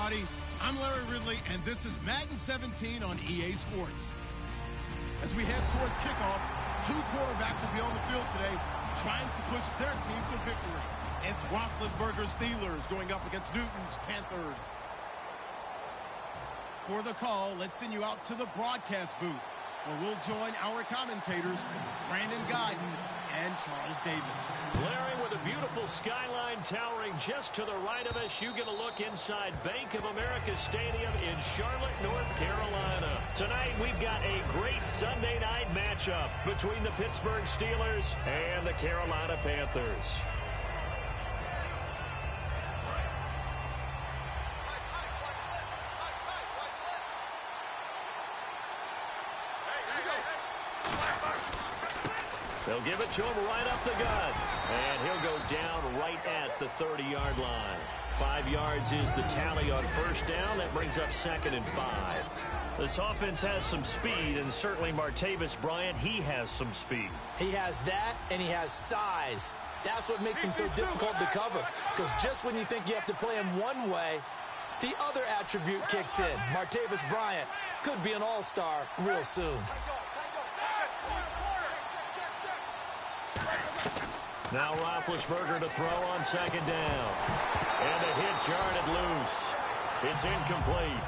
everybody. I'm Larry Ridley, and this is Madden 17 on EA Sports. As we head towards kickoff, two quarterbacks will be on the field today trying to push their team to victory. It's Roethlisberger's Steelers going up against Newton's Panthers. For the call, let's send you out to the broadcast booth, where we'll join our commentators, Brandon Guyton and Charles Davis. Larry, with a beautiful skyline towering just to the right of us, you get a look inside Bank of America Stadium in Charlotte, North Carolina. Tonight, we've got a great Sunday night matchup between the Pittsburgh Steelers and the Carolina Panthers. They'll give it to him right up the gut. And he'll go down right at the 30-yard line. 5 yards is the tally on first down. That brings up 2nd and 5. This offense has some speed, and certainly Martavis Bryant, he has some speed. He has that, and he has size. That's what makes him so difficult to cover. Because just when you think you have to play him one way, the other attribute kicks in. Martavis Bryant could be an all-star real soon. Now Roethlisberger to throw on 2nd down. And the hit jarred loose. It's incomplete.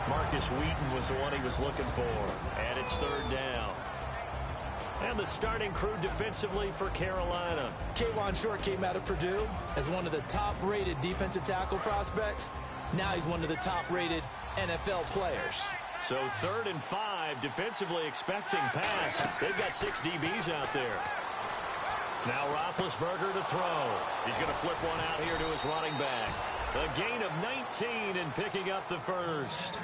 Marcus Wheaton was the one he was looking for. And it's 3rd down. And the starting crew defensively for Carolina. K'Wan Short came out of Purdue as one of the top-rated defensive tackle prospects. Now he's one of the top-rated NFL players. So 3rd and 5, defensively expecting pass. They've got 6 DBs out there. Now Roethlisberger to throw. He's going to flip one out here to his running back. A gain of 19 and picking up the first.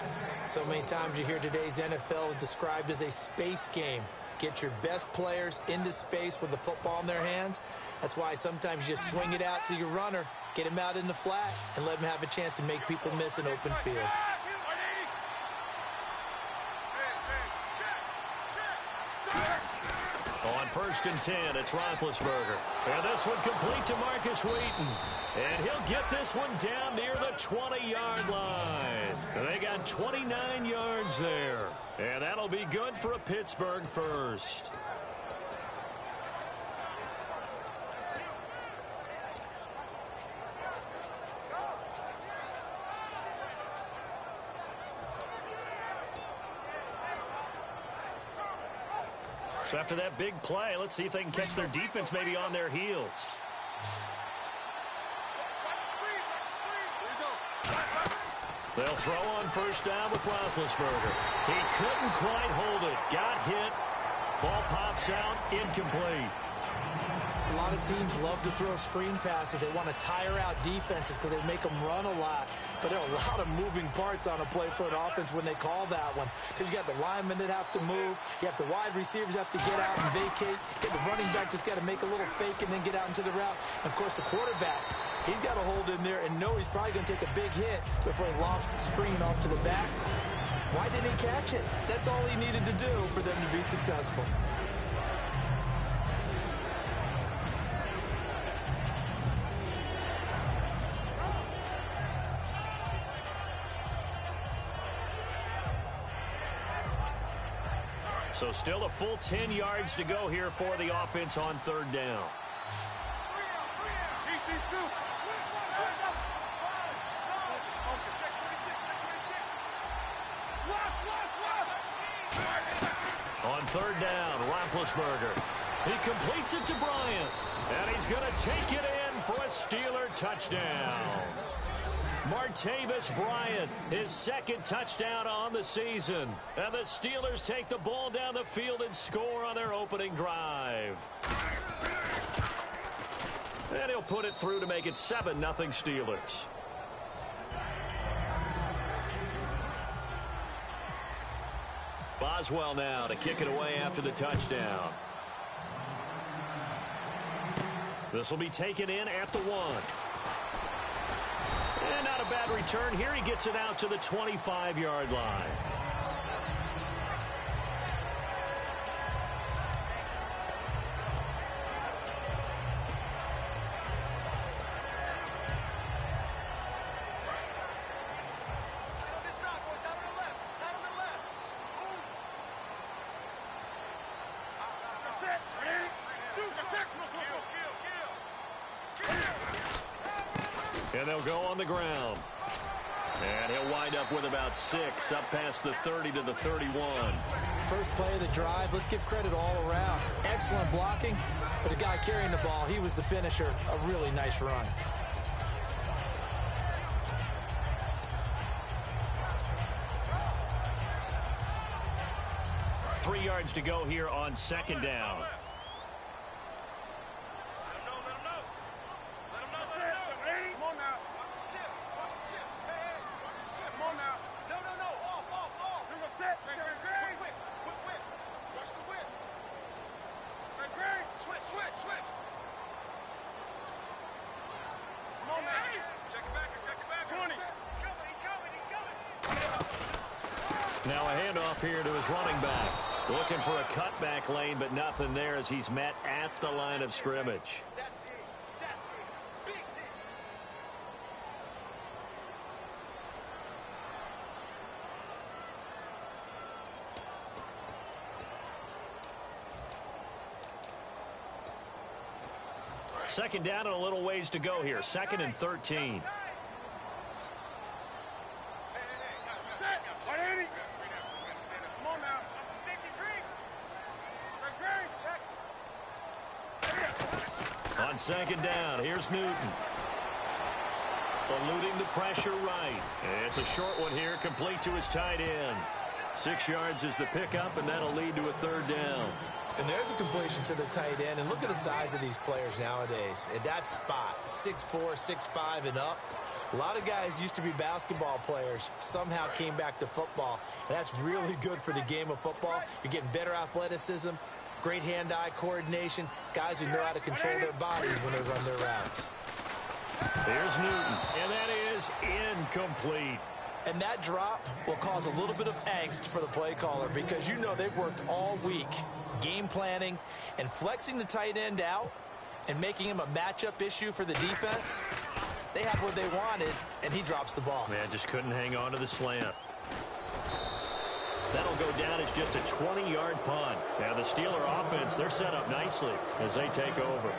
So many times you hear today's NFL described as a space game. Get your best players into space with the football in their hands. That's why sometimes you just swing it out to your runner, get him out in the flat, and let him have a chance to make people miss an open field. On 1st and 10, it's Roethlisberger. And this one complete to Marcus Wheaton. And he'll get this one down near the 20-yard line. And they got 29 yards there. And that'll be good for a Pittsburgh first. So after that big play, let's see if they can catch their defense maybe on their heels. They'll throw on 1st down with Roethlisberger. He couldn't quite hold it. Got hit. Ball pops out. Incomplete. A lot of teams love to throw screen passes. They want to tire out defenses because they make them run a lot. But there are a lot of moving parts on a play for an offense when they call that one. Because you got the linemen that have to move. You have the wide receivers have to get out and vacate. You have the running back that's got to make a little fake and then get out into the route. And, of course, the quarterback, he's got to hold in there and know he's probably going to take a big hit before he lofts the screen off to the back. Why didn't he catch it? That's all he needed to do for them to be successful. So still a full 10 yards to go here for the offense on 3rd down. On 3rd down, Roethlisberger. He completes it to Bryant. And he's going to take it in for a Steeler touchdown. Martavis Bryant, his 2nd touchdown on the season. And the Steelers take the ball down the field and score on their opening drive. And he'll put it through to make it 7-0 Steelers. Boswell now to kick it away after the touchdown. This will be taken in at the 1. And not a bad return here. He gets it out to the 25-yard line. And they'll go on the ground. And he'll wind up with about 6, up past the 30 to the 31. First play of the drive, let's give credit all around. Excellent blocking, but the guy carrying the ball, he was the finisher. A really nice run. Three yards to go here on second down. Now a handoff here to his running back. Looking for a cutback lane, but nothing there as he's met at the line of scrimmage. Second down and a little ways to go here. 2nd and 13. On second down, here's Newton. Eluding the pressure right. And it's a short one here, complete to his tight end. 6 yards is the pickup, and that'll lead to a third down. And there's a completion to the tight end. And look at the size of these players nowadays. At that spot, 6'4", 6'5", and up. A lot of guys used to be basketball players, somehow came back to football. And that's really good for the game of football. You're getting better athleticism, great hand-eye coordination, guys who know how to control their bodies when they run their routes. Here's Newton, and that is incomplete. And that drop will cause a little bit of angst for the play caller because you know they've worked all week game planning and flexing the tight end out and making him a matchup issue for the defense. They have what they wanted, and he drops the ball. Man, just couldn't hang on to the slant. That'll go down as just a 20-yard punt. Now the Steeler offense, they're set up nicely as they take over.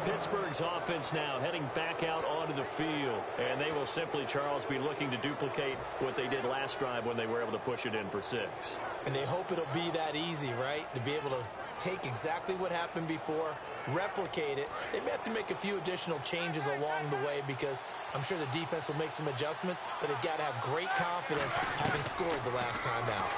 Pittsburgh's offense now heading back out onto the field, and they will simply, Charles, be looking to duplicate what they did last drive when they were able to push it in for 6. And they hope it'll be that easy, right? To be able to take exactly what happened before, replicate it. They may have to make a few additional changes along the way because I'm sure the defense will make some adjustments, but they've got to have great confidence having scored the last time out.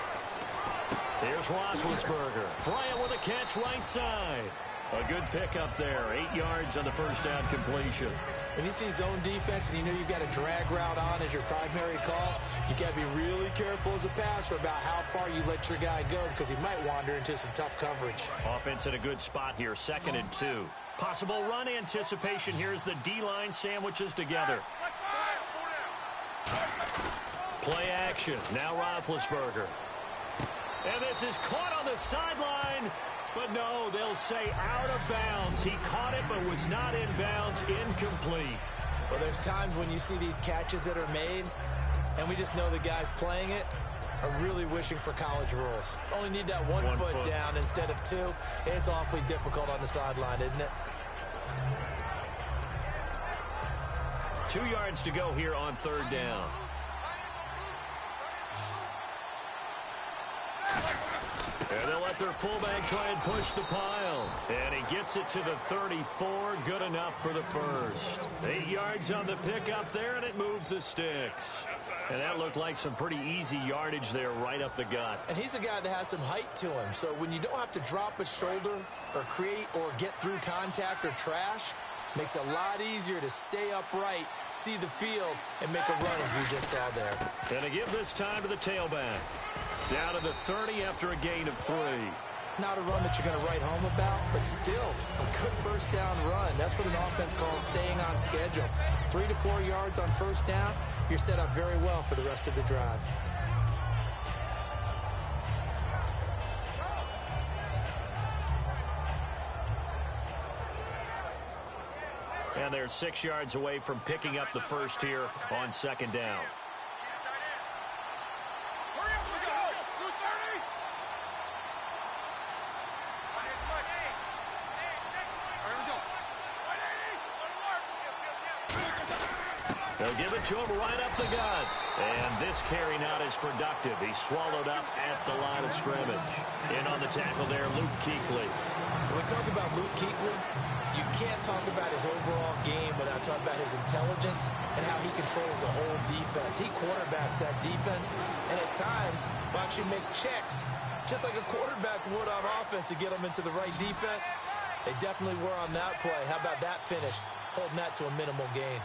Here's Roethlisberger. Bryant with a catch right side. A good pickup there. 8 yards on the first down completion. When you see zone defense and you know you've got a drag route on as your primary call, you got to be really careful as a passer about how far you let your guy go because he might wander into some tough coverage. Offense in a good spot here. 2nd and 2. Possible run anticipation here as the D-line sandwiches together. Play action. Now Roethlisberger. And this is caught on the sideline. But no, they'll say out of bounds. He caught it but was not in bounds. Incomplete. Well, there's times when you see these catches that are made, and we just know the guys playing it are really wishing for college rules. Only need that one foot down instead of 2. It's awfully difficult on the sideline, isn't it? 2 yards to go here on 3rd down. And they'll let their fullback try and push the pile. And he gets it to the 34. Good enough for the first. 8 yards on the pickup there, and it moves the sticks. And that looked like some pretty easy yardage there right up the gut. And he's a guy that has some height to him. So when you don't have to drop a shoulder or create or get through contact or trash, makes it a lot easier to stay upright, see the field, and make a run as we just saw there. And to give this time to the tailback. Down to the 30 after a gain of 3. Not a run that you're going to write home about, but still a good first down run. That's what an offense calls staying on schedule. 3 to 4 yards on first down, you're set up very well for the rest of the drive. And they're 6 yards away from picking up the first here on 2nd down. They'll give it to him right up the gut. And this carry not as productive. He's swallowed up at the line of scrimmage. In on the tackle there, Luke Kuechly. When we talk about Luke Kuechly, you can't talk about his overall game without talking about his intelligence and how he controls the whole defense. He quarterbacks that defense, and at times will actually make checks, just like a quarterback would on offense to get them into the right defense. They definitely were on that play. How about that finish? Holding that to a minimal gain.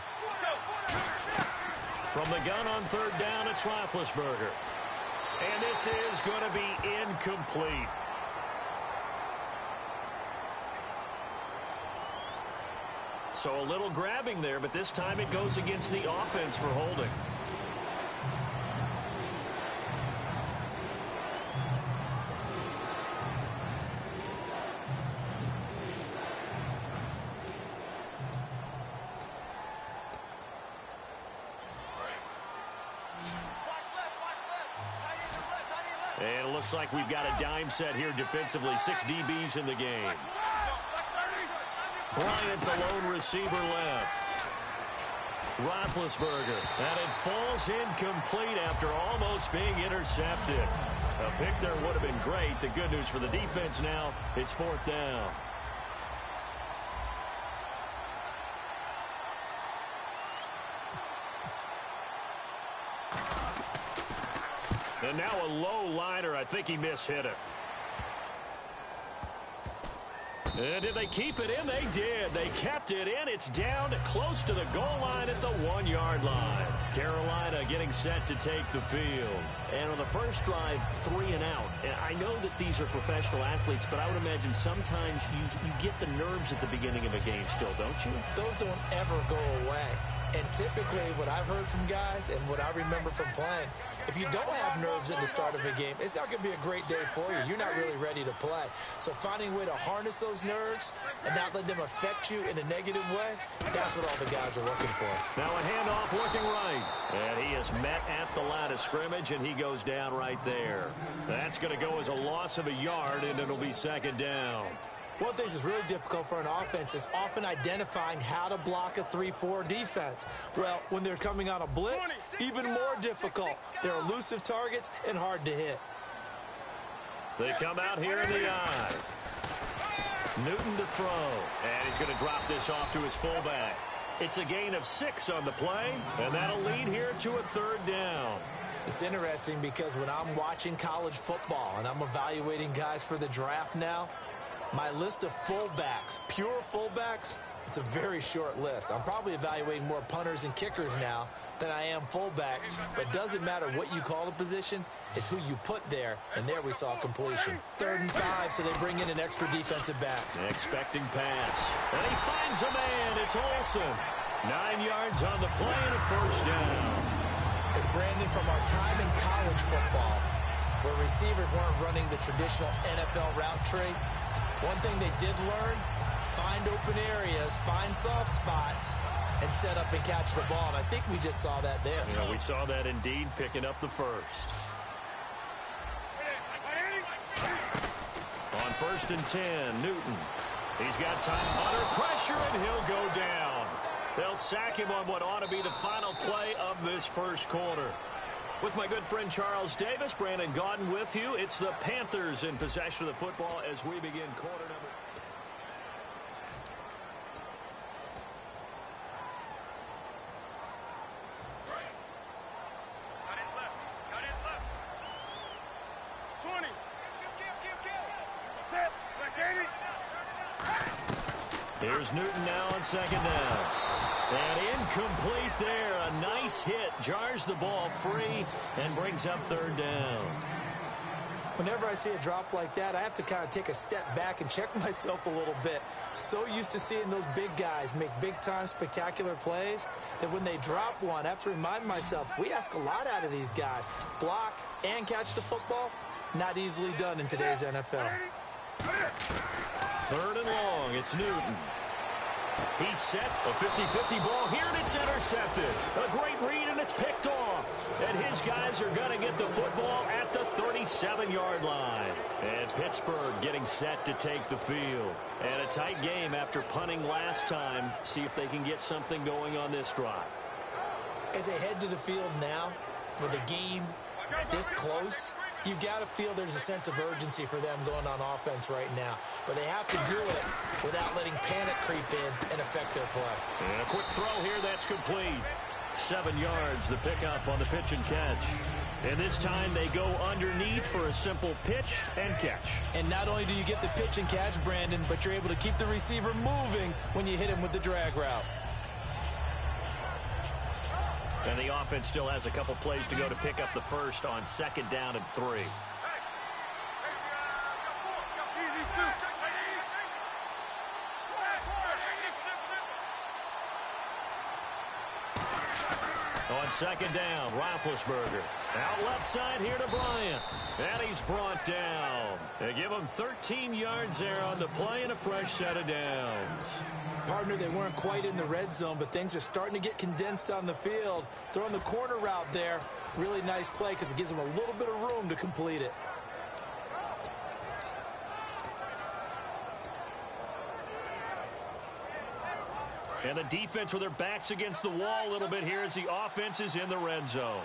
From the gun on third down, it's Roethlisberger. And this is going to be incomplete. So a little grabbing there, but this time it goes against the offense for holding. And it looks like we've got a dime set here defensively. 6 DBs in the game. Bryant, the lone receiver, left. Roethlisberger. And it falls incomplete after almost being intercepted. A pick there would have been great. The good news for the defense now, it's 4th down. And now a low liner. I think he mishit it. And did they keep it in? They did. They kept it in. It's down close to the goal line at the 1-yard line. Carolina getting set to take the field. And on the first drive, 3 and out. And I know that these are professional athletes, but I would imagine sometimes you get the nerves at the beginning of a game still, don't you? Those don't ever go away. And typically what I've heard from guys and what I remember from playing, if you don't have nerves at the start of a game, it's not going to be a great day for you. You're not really ready to play. So finding a way to harness those nerves and not let them affect you in a negative way, that's what all the guys are looking for. Now a handoff working right. And he is met at the line of scrimmage, and he goes down right there. That's going to go as a loss of a yard, and it'll be 2nd down. One thing that's really difficult for an offense is often identifying how to block a 3-4 defense. Well, when they're coming on a blitz, even more difficult. They're elusive targets and hard to hit. They come out here in the eye. Newton to throw. And he's going to drop this off to his fullback. It's a gain of 6 on the play, and that'll lead here to a 3rd down. It's interesting because when I'm watching college football and I'm evaluating guys for the draft now, my list of fullbacks, pure fullbacks, it's a very short list. I'm probably evaluating more punters and kickers now than I am fullbacks, but it doesn't matter what you call the position, it's who you put there, and there we saw completion. 3rd and 5, so they bring in an extra defensive back. Expecting pass. And he finds a man. It's Olsen. 9 yards on the play and a 1st down. And Brandon, from our time in college football, where receivers weren't running the traditional NFL route tree, one thing they did learn, find open areas, find soft spots, and set up and catch the ball. And I think we just saw that there. Yeah, we saw that indeed, picking up the 1st. On 1st and 10, Newton. He's got time under pressure, and he'll go down. They'll sack him on what ought to be the final play of this 1st quarter. With my good friend Charles Davis, Brandon Gaudin with you. It's the Panthers in possession of the football as we begin quarter number. Got it left. 20. Set. Here's Newton now on 2nd down. And incomplete there. A nice hit. Jars the ball free and brings up 3rd down. Whenever I see a drop like that, I have to kind of take a step back and check myself a little bit. So used to seeing those big guys make big-time spectacular plays that when they drop one, I have to remind myself, we ask a lot out of these guys. Block and catch the football, not easily done in today's NFL. 3rd and long. It's Newton. He's set. A 50-50 ball here, and it's intercepted. A great read, and it's picked off. And his guys are going to get the football at the 37-yard line. And Pittsburgh getting set to take the field. And a tight game after punting last time. See if they can get something going on this drive. As they head to the field now, with the game this close, you've got to feel there's a sense of urgency for them going on offense right now. But they have to do it without letting panic creep in and affect their play. And a quick throw here that's complete. 7 yards, the pickup on the pitch and catch. And this time they go underneath for a simple pitch and catch. And not only do you get the pitch and catch, Brandon, but you're able to keep the receiver moving when you hit him with the drag route. And the offense still has a couple plays to go to pick up the first on 2nd down and 3. On 2nd down, Roethlisberger. Out left side here to Bryant. And he's brought down. They give him 13 yards there on the play and a fresh set of downs. Partner, they weren't quite in the red zone, but things are starting to get condensed on the field. Throwing the corner route there, really nice play because it gives them a little bit of room to complete it. And the defense with their backs against the wall a little bit here as the offense is in the red zone.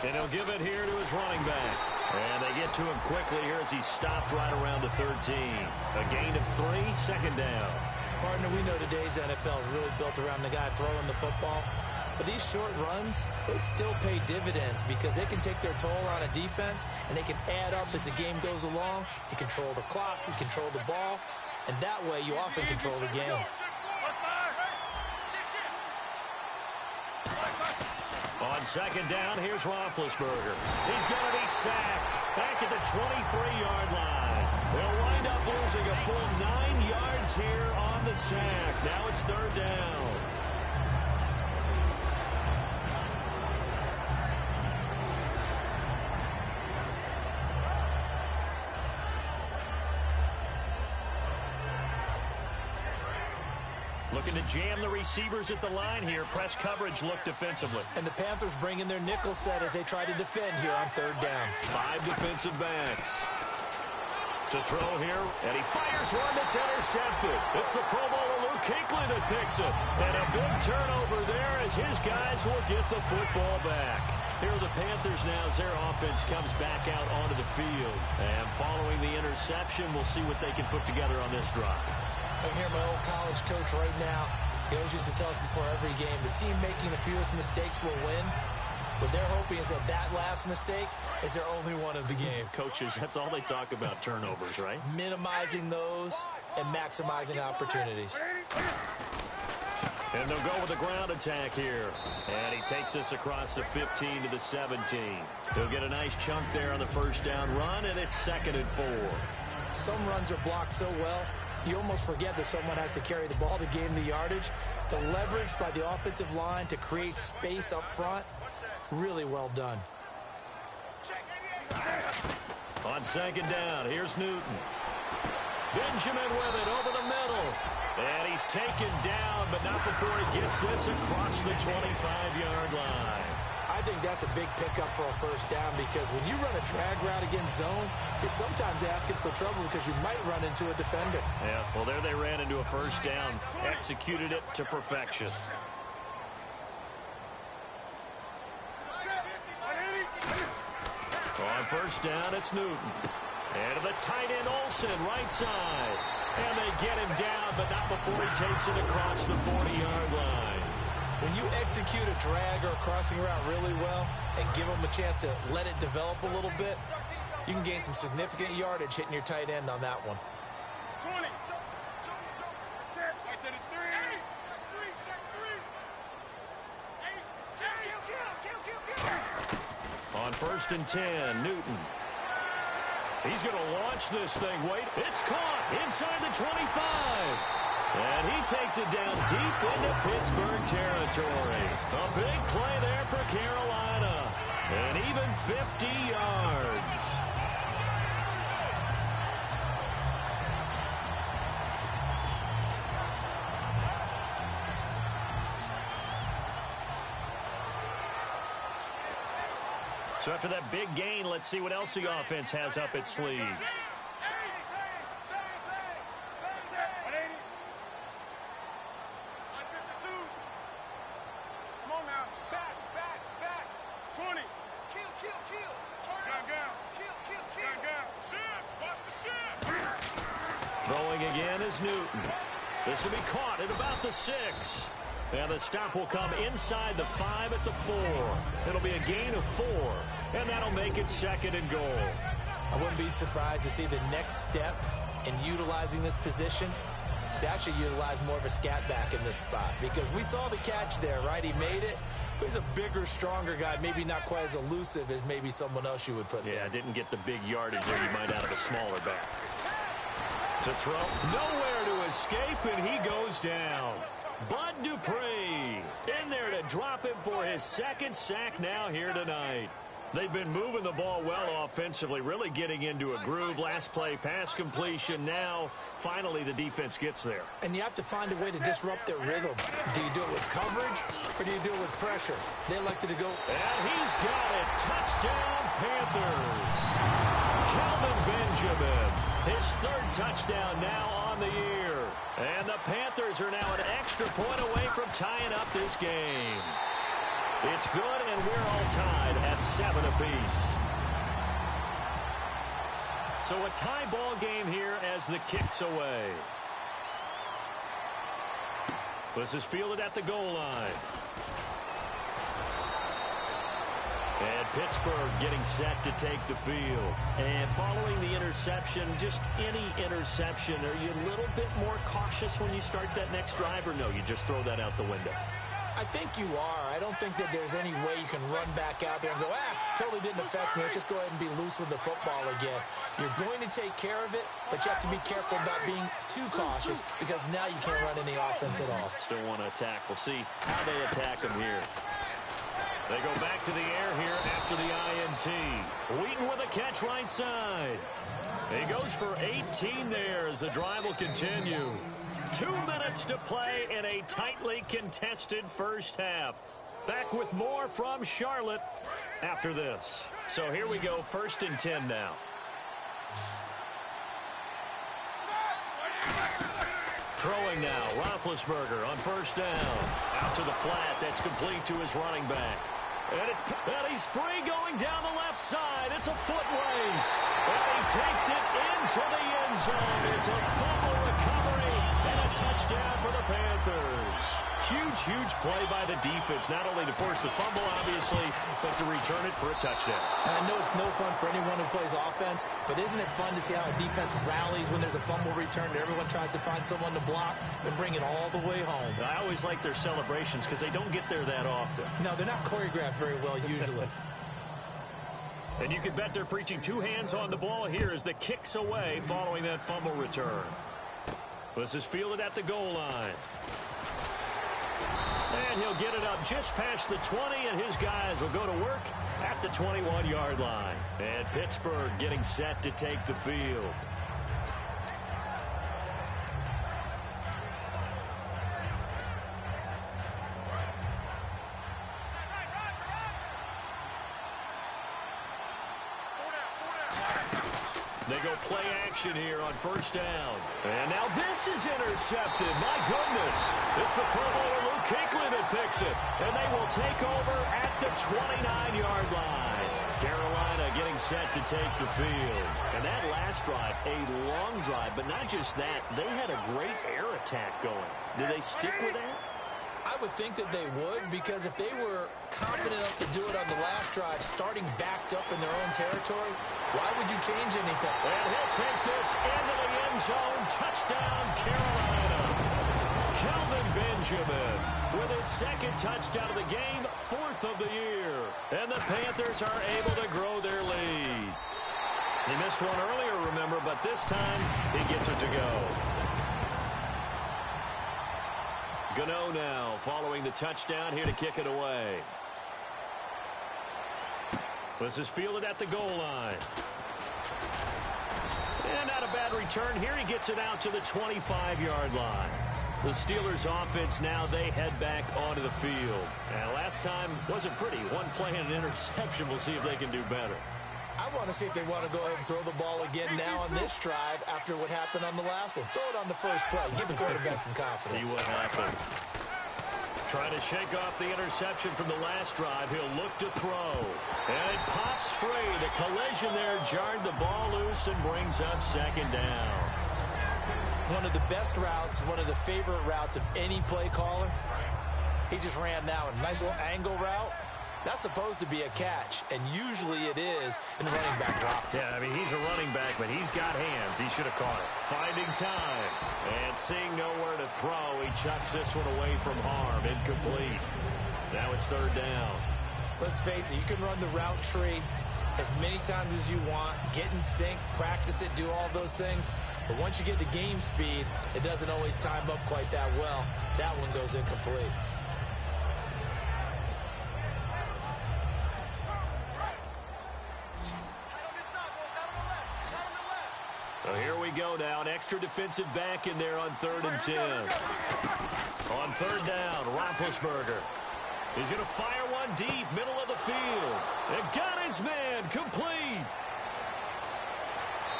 And he'll give it here to his running back. And they get to him quickly here as he stopped right around the 13. A gain of 3, 2nd down. Partner, we know today's NFL is really built around the guy throwing the football. But these short runs, they still pay dividends because they can take their toll on a defense and they can add up as the game goes along. You control the clock, you control the ball, and that way you often control the game. On 2nd down, here's Roethlisberger. He's going to be sacked back at the 23-yard line. They'll wind up losing a full 9 yards here on the sack. Now it's 3rd down. Looking to jam the receivers at the line here. Press coverage look defensively. And the Panthers bring in their nickel set as they try to defend here on 3rd down. 5 defensive backs. To throw here, and he fires one that's intercepted. It's the Pro Bowler Luke Kuechly that picks it. And a big turnover there as his guys will get the football back. Here are the Panthers now as their offense comes back out onto the field. And following the interception, we'll see what they can put together on this drive. I can hear my old college coach right now. He always used to tell us before every game, the team making the fewest mistakes will win. What they're hoping is that that last mistake is their only one of the game. Coaches, that's all they talk about, turnovers, right? Minimizing those and maximizing opportunities. And they'll go with a ground attack here. And he takes us across the 15 to the 17. He'll get a nice chunk there on the 1st down run, and it's 2nd and 4. Some runs are blocked so well, you almost forget that someone has to carry the ball to gain the yardage. The leverage by the offensive line to create space up front, really well done. On 2nd down, here's Newton. Benjamin with it over the middle. And he's taken down, but not before he gets this across the 25-yard line. I think that's a big pickup for a 1st down because when you run a drag route against zone, you're sometimes asking for trouble because you might run into a defender. Yeah, well, there they ran into a 1st down, executed it to perfection. On 1st down, it's Newton. And to the tight end, Olsen, right side. And they get him down, but not before he takes it across the 40-yard line. When you execute a drag or a crossing route really well and give them a chance to let it develop a little bit, you can gain some significant yardage hitting your tight end on that one. 20. On 1st and 10, Newton. He's going to launch this thing. Wait, it's caught inside the 25. And he takes it down deep into Pittsburgh territory. A big play there for Carolina. And even 50 yards. So after that big gain, let's see what else the offense has up its sleeve. is Newton. This will be caught at about the 6. And the stop will come inside the 5 at the 4. It'll be a gain of 4, and that'll make it 2nd and goal. I wouldn't be surprised to see the next step in utilizing this position is to actually utilize more of a scat back in this spot, because we saw the catch there, right? He made it. He's a bigger, stronger guy, maybe not quite as elusive as maybe someone else you would put there. Yeah, didn't get the big yardage there you might out of a smaller back. To throw, nowhere to escape, and he goes down. Bud Dupree in there to drop him for his 2nd sack now here tonight. They've been moving the ball well offensively, really getting into a groove. Last play, pass completion. Now, finally, the defense gets there. And you have to find a way to disrupt their rhythm. Do you do it with coverage, or do you do it with pressure? They elected to go. And he's got it. Touchdown, Panthers. Kelvin Benjamin, his 3rd touchdown now on the year. And the Panthers are now an extra point away from tying up this game. It's good, and we're all tied at 7 apiece. So a tie ball game here as the kick's away. This is fielded at the goal line. And Pittsburgh getting set to take the field. And following the interception, just any interception, are you a little bit more cautious when you start that next drive, or no, you just throw that out the window? I think you are. I don't think that there's any way you can run back out there and go, totally didn't affect me. Let's just go ahead and be loose with the football again. You're going to take care of it, but you have to be careful about being too cautious, because now you can't run any offense at all. Still want to attack. We'll see how they attack them here. They go back to the air here after the INT. Wheaton with a catch right side. He goes for 18 there as the drive will continue. 2 minutes to play in a tightly contested first half. Back with more from Charlotte after this. So here we go, 1st and 10 now. Throwing now, Roethlisberger on 1st down. Out to the flat, that's complete to his running back. And he's free going down the left side. It's a foot race. And he takes it into the end zone. It's a fumble recovery and a touchdown for the Panthers. Huge play by the defense, not only to force the fumble, obviously, but to return it for a touchdown. And I know it's no fun for anyone who plays offense, but isn't it fun to see how a defense rallies when there's a fumble return and everyone tries to find someone to block and bring it all the way home? I always like their celebrations because they don't get there that often. No, they're not choreographed very well usually. And you can bet they're preaching 2 hands on the ball here as the kick's away following that fumble return. This is fielded at the goal line. And he'll get it up just past the 20, and his guys will go to work at the 21-yard line. And Pittsburgh getting set to take the field. They go play action here on 1st down. And now this is intercepted. My goodness. It's the Pro Bowler Luke Kuechly that picks it. And they will take over at the 29-yard line. Carolina getting set to take the field. And that last drive, a long drive, but not just that. They had a great air attack going. Do they stick with that? I would think that they would, because if they were confident enough to do it on the last drive, starting backed up in their own territory, why would you change anything? And he'll take this into the end zone. Touchdown, Carolina. Kelvin Benjamin with his 2nd touchdown of the game, 4th of the year. And the Panthers are able to grow their lead. He missed one earlier, remember, but this time he gets it to go. Gano now following the touchdown here to kick it away. This is fielded at the goal line. And not a bad return here. He gets it out to the 25-yard line. The Steelers offense now, they head back onto the field. And last time wasn't pretty. One play and an interception. We'll see if they can do better. I want to see if they want to go ahead and throw the ball again now on this drive after what happened on the last one. Throw it on the first play. Give the quarterback some confidence. See what happens. Trying to shake off the interception from the last drive. He'll look to throw. And it pops free. The collision there jarred the ball loose and brings up 2nd down. One of the best routes, one of the favorite routes of any play caller. He just ran that one. Nice little angle route. That's supposed to be a catch, and usually it is in the running back route. Yeah, I mean, he's a running back, but he's got hands. He should have caught it. Finding time, and seeing nowhere to throw, he chucks this one away from harm. Incomplete. Now it's third down. Let's face it, you can run the route tree as many times as you want, get in sync, practice it, do all those things. But once you get to game speed, it doesn't always time up quite that well. That one goes incomplete. So here we go now. An extra defensive back in there on 3rd and 10. On 3rd down, Roethlisberger. He's going to fire one deep, middle of the field. And got his man, complete.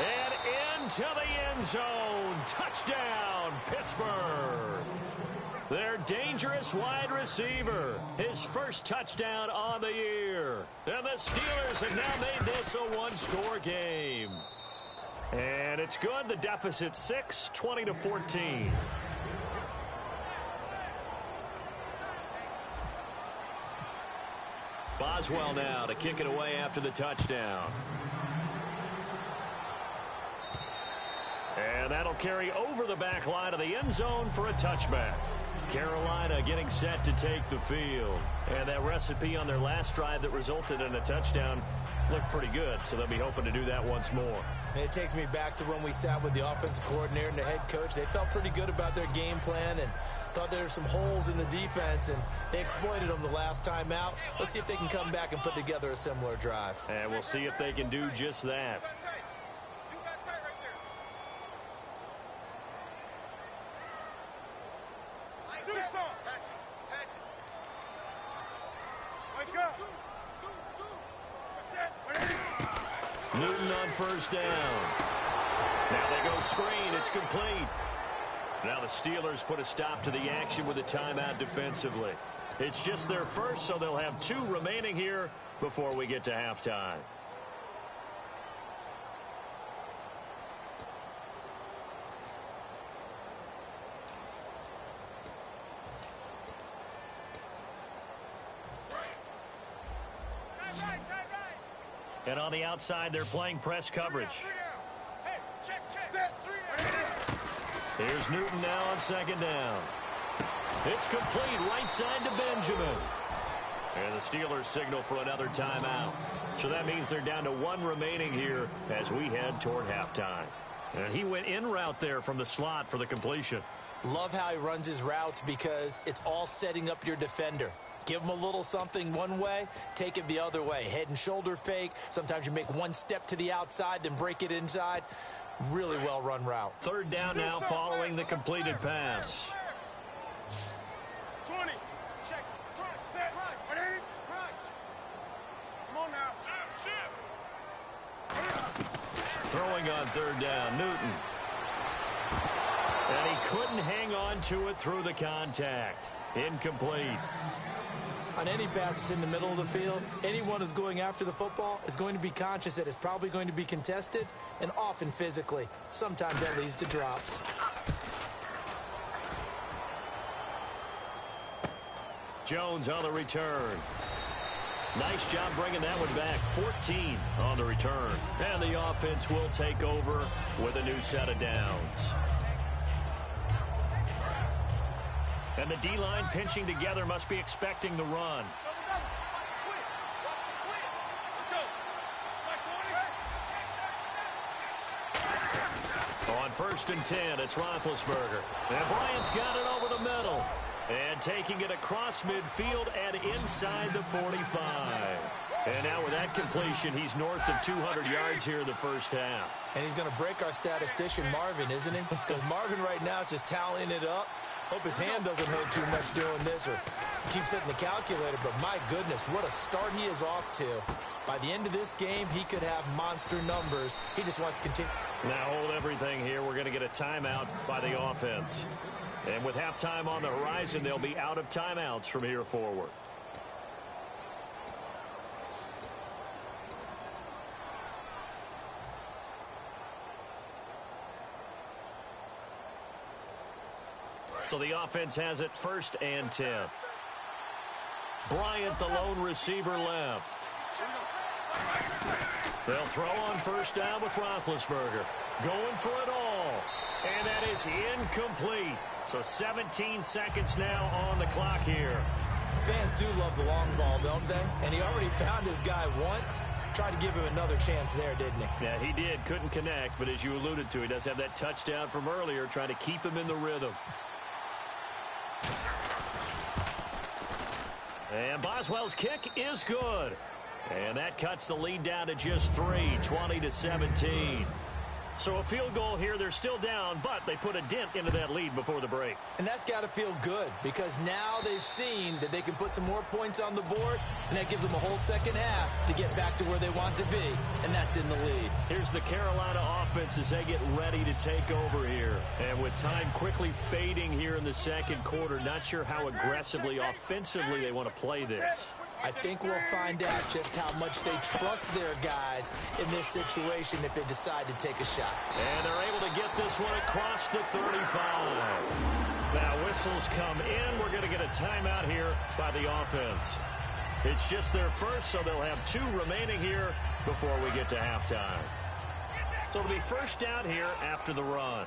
And into the end zone. Touchdown, Pittsburgh. Their dangerous wide receiver. His first touchdown on the year. And the Steelers have now made this a one-score game. And it's good. The deficit 6, 20-14. Boswell now to kick it away after the touchdown. And that'll carry over the back line of the end zone for a touchback. Carolina getting set to take the field. And that recipe on their last drive that resulted in a touchdown looked pretty good, so they'll be hoping to do that once more. And it takes me back to when we sat with the offensive coordinator and the head coach. They felt pretty good about their game plan and thought there were some holes in the defense, and they exploited them the last time out. Let's see if they can come back and put together a similar drive. And we'll see if they can do just that. Newton on first down. Now they go screen. It's complete. Now the Steelers put a stop to the action with a timeout defensively. It's just their first, so they'll have 2 remaining here before we get to halftime. And on the outside, they're playing press coverage. Here's Newton now on 2nd down. It's complete right side to Benjamin. And the Steelers signal for another timeout. So that means they're down to 1 remaining here as we head toward halftime. And he went in route there from the slot for the completion. Love how he runs his routes because it's all setting up your defender. Give him a little something one way, take it the other way. Head and shoulder fake. Sometimes you make one step to the outside, then break it inside. Really well-run route. 3rd down now following the completed pass. 20. Check. Crunch. Crunch. Come on now. Throwing on 3rd down, Newton. And he couldn't hang on to it through the contact. Incomplete. On any passes in the middle of the field, anyone who's going after the football is going to be conscious that it's probably going to be contested, and often physically. Sometimes that leads to drops. Jones on the return. Nice job bringing that one back. 14 on the return. And the offense will take over with a new set of downs. And the D-line pinching together must be expecting the run. On 1st and 10, it's Roethlisberger. And Bryant's got it over the middle. And taking it across midfield and inside the 45. And now with that completion, he's north of 200 yards here in the first half. And he's going to break our statistician, Marvin, isn't he? Because Marvin right now is just tallying it up. Hope his hand doesn't hurt too much doing this or keep setting the calculator. But my goodness, what a start he is off to. By the end of this game, he could have monster numbers. He just wants to continue. Now hold everything here. We're going to get a timeout by the offense. And with halftime on the horizon, they'll be out of timeouts from here forward. So the offense has it 1st and 10. Bryant, the lone receiver, left. They'll throw on 1st down with Roethlisberger. Going for it all. And that is incomplete. So 17 seconds now on the clock here. Fans do love the long ball, don't they? And he already found his guy once. Tried to give him another chance there, didn't he? Yeah, he did. Couldn't connect, but as you alluded to, he does have that touchdown from earlier, trying to keep him in the rhythm. And Boswell's kick is good. And that cuts the lead down to just 3, 20-17. So a field goal here. They're still down, but they put a dent into that lead before the break. And that's got to feel good because now they've seen that they can put some more points on the board, and that gives them a whole second half to get back to where they want to be, and that's in the lead. Here's the Carolina offense as they get ready to take over here. And with time quickly fading here in the second quarter, not sure how aggressively, offensively they want to play this. I think we'll find out just how much they trust their guys in this situation if they decide to take a shot. And they're able to get this one across the 35. Now whistles come in. We're going to get a timeout here by the offense. It's just their first, so they'll have 2 remaining here before we get to halftime. So it'll be 1st down here after the run.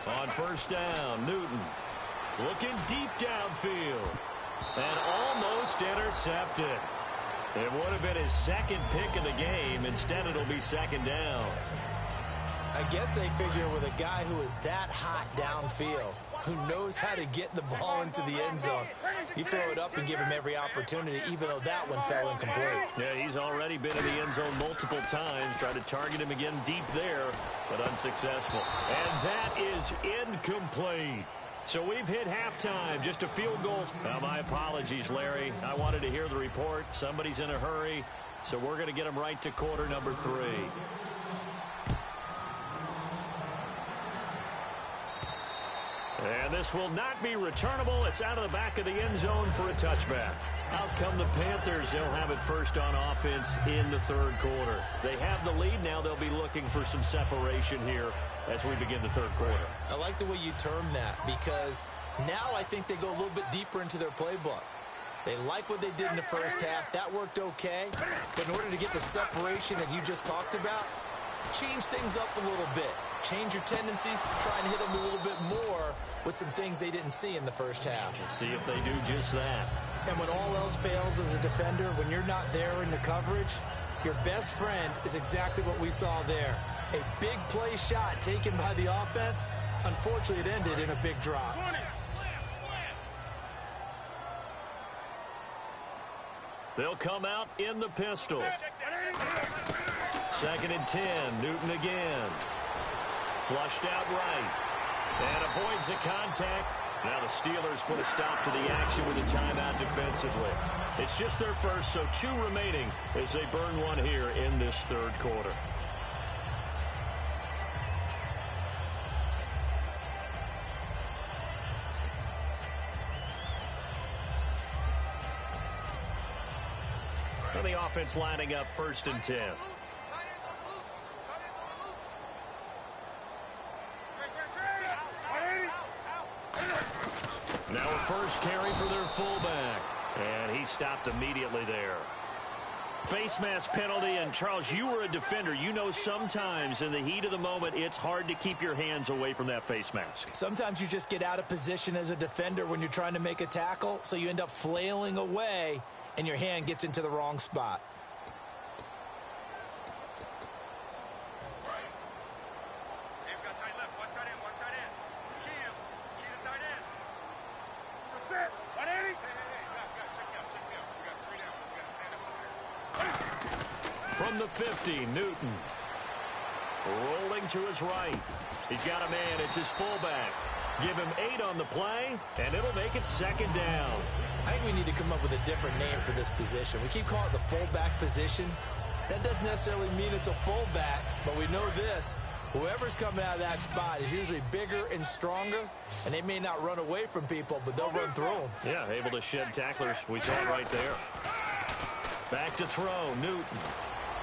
On 1st down, Newton. Looking deep downfield. And almost intercepted. It would have been his 2nd pick of the game. Instead, it'll be 2nd down. I guess they figure with a guy who is that hot downfield, who knows how to get the ball into the end zone, you throw it up and give him every opportunity, even though that one fell incomplete. Yeah, he's already been in the end zone multiple times. Tried to target him again deep there, but unsuccessful. And that is incomplete. So we've hit halftime, just a field goal. Now, my apologies, Larry. I wanted to hear the report. Somebody's in a hurry, so we're going to get him right to quarter number 3. And this will not be returnable. It's out of the back of the end zone for a touchback. Out come the Panthers. They'll have it 1st on offense in the 3rd quarter. They have the lead. Now they'll be looking for some separation here as we begin the 3rd quarter. I like the way you term that because now I think they go a little bit deeper into their playbook. They like what they did in the 1st half. That worked okay. But in order to get the separation that you just talked about, change things up a little bit. Change your tendencies. Try and hit them a little bit more with some things they didn't see in the 1st half. Let's see if they do just that. And when all else fails as a defender, when you're not there in the coverage, your best friend is exactly what we saw there. A big play shot taken by the offense. Unfortunately, it ended in a big drop. They'll come out in the pistol. 2nd and 10. Newton again. Flushed out right. And avoids the contact. Now the Steelers put a stop to the action with a timeout defensively. It's just their first, so 2 remaining as they burn one here in this 3rd quarter. And the offense lining up 1st and 10. Now a 1st carry for their fullback. And he stopped immediately there. Face mask penalty, and Charles, you were a defender. You know sometimes in the heat of the moment, it's hard to keep your hands away from that face mask. Sometimes you just get out of position as a defender when you're trying to make a tackle, so you end up flailing away, and your hand gets into the wrong spot. From the 50, Newton. Rolling to his right. He's got a man. It's his fullback. Give him 8 on the play, and it'll make it 2nd down. I think we need to come up with a different name for this position. We keep calling it the fullback position. That doesn't necessarily mean it's a fullback, but we know this. Whoever's coming out of that spot is usually bigger and stronger, and they may not run away from people, but they'll run through them. Yeah, able to shed tacklers. We saw it right there. Back to throw, Newton.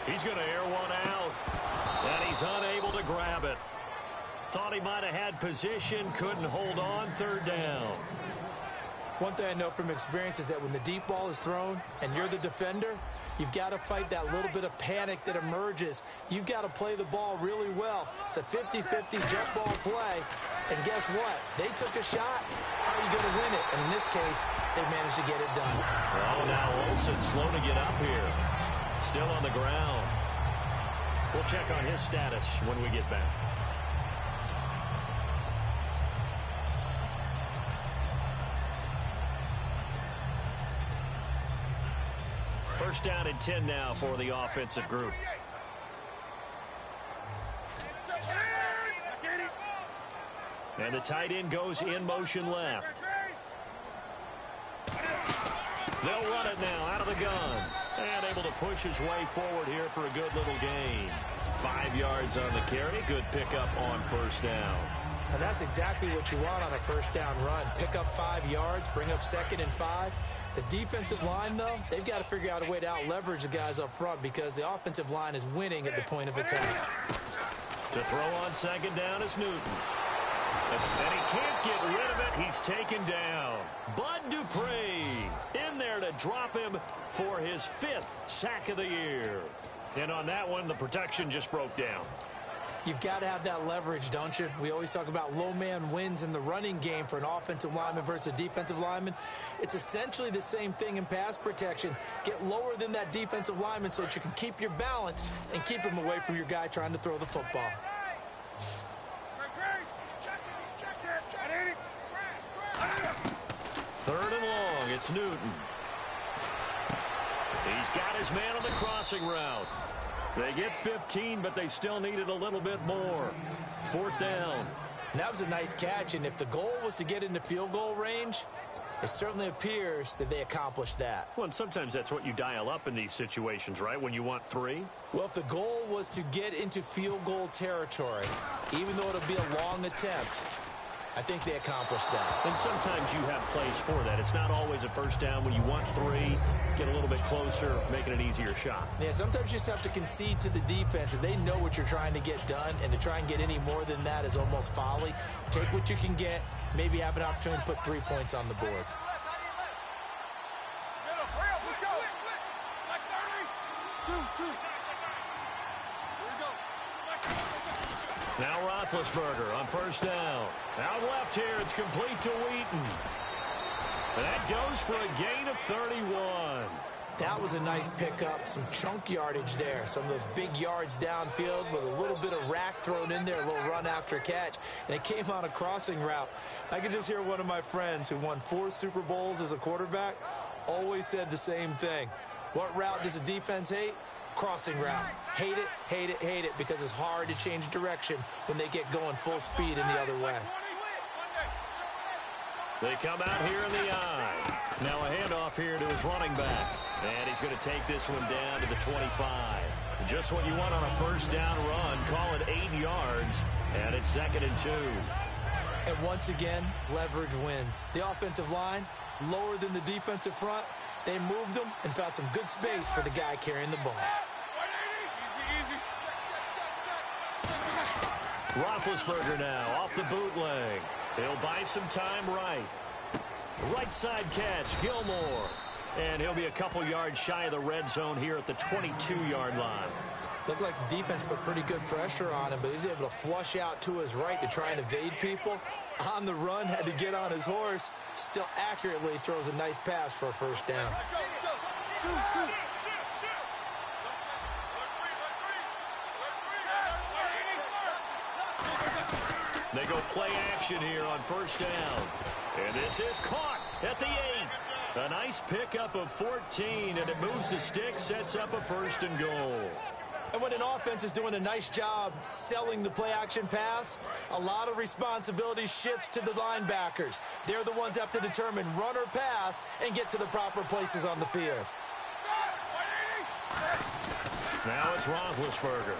He's going to air one out, and he's unable to grab it. Thought he might have had position, couldn't hold on. Third down. One thing I know from experience is that when the deep ball is thrown and you're the defender, you've got to fight that little bit of panic that emerges. You've got to play the ball really well. It's a 50-50 jump ball play. And guess what? They took a shot. How are you going to win it? And in this case, they managed to get it done. Well, now Olsen slow to get up here. Still on the ground. We'll check on his status when we get back. First down and 10 now for the offensive group. And the tight end goes in motion left. They'll run it now out of the gun. And able to push his way forward here for a good little gain. 5 yards on the carry. Good pickup on first down. And that's exactly what you want on a first down run. Pick up 5 yards, bring up 2nd and 5. The defensive line, though, they've got to figure out a way to out-leverage the guys up front because the offensive line is winning at the point of attack. To throw on second down is Newton. And he can't get rid of it. He's taken down. Bud Dupree in there to drop him for his 5th sack of the year. And on that one, the protection just broke down. You've got to have that leverage, don't you? We always talk about low man wins in the running game for an offensive lineman versus a defensive lineman. It's essentially the same thing in pass protection. Get lower than that defensive lineman so that you can keep your balance and keep him away from your guy trying to throw the football. Third and long, it's Newton. He's got his man on the crossing route. They get 15, but they still needed a little bit more. 4th down. And that was a nice catch, and if the goal was to get into field goal range, it certainly appears that they accomplished that. Well, and sometimes that's what you dial up in these situations, right, when you want 3? Well, if the goal was to get into field goal territory, even though it'll be a long attempt, I think they accomplished that. And sometimes you have plays for that. It's not always a first down. When you want 3, get a little bit closer, making an easier shot. Yeah, sometimes you just have to concede to the defense that they know what you're trying to get done, and to try and get any more than that is almost folly. Take what you can get, maybe have an opportunity to put 3 points on the board. Now Roethlisberger on first down. Out left here, it's complete to Wheaton. And that goes for a gain of 31. That was a nice pickup, some chunk yardage there. Some of those big yards downfield with a little bit of rack thrown in there, a little run after catch. And it came on a crossing route. I could just hear one of my friends who won 4 Super Bowls as a quarterback always said the same thing. What route does a defense hate? Crossing route. Hate it, hate it, hate it, because it's hard to change direction when they get going full speed in the other way. They come out here in the eye. Now a handoff here to his running back. And he's going to take this one down to the 25. Just what you want on a first down run. Call it 8 yards. And it's 2nd and 2. And once again, leverage wins. The offensive line, lower than the defensive front. They moved them and found some good space for the guy carrying the ball. Roethlisberger now off the bootleg. He'll buy some time right. Right side catch, Gilmore. And he'll be a couple yards shy of the red zone here at the 22-yard line. Looked like the defense put pretty good pressure on him, but he's able to flush out to his right to try and evade people. On the run, had to get on his horse. Still accurately throws a nice pass for a first down. They go play action here on first down. And this is caught at the 8. A nice pickup of 14, and it moves the stick, sets up a 1st and goal. And when an offense is doing a nice job selling the play-action pass, a lot of responsibility shifts to the linebackers. They're the ones that have to determine run or pass and get to the proper places on the field. Now it's Roethlisberger.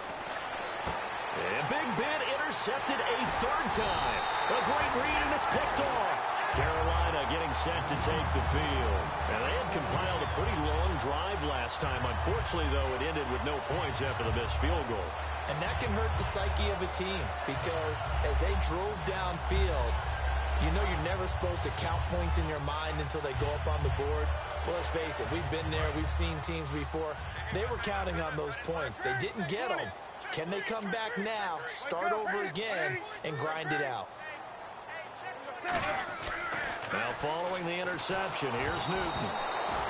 And Big Ben intercepted a 3rd time. A great read, and it's picked off. Carolina getting set to take the field. And they had compiled a pretty long drive last time. Unfortunately, though, it ended with no points after the missed field goal. And that can hurt the psyche of a team because as they drove downfield, you know you're never supposed to count points in your mind until they go up on the board. Well, let's face it, we've been there. We've seen teams before. They were counting on those points. They didn't get them. Can they come back now, start over again, and grind it out? Now following the interception, here's Newton.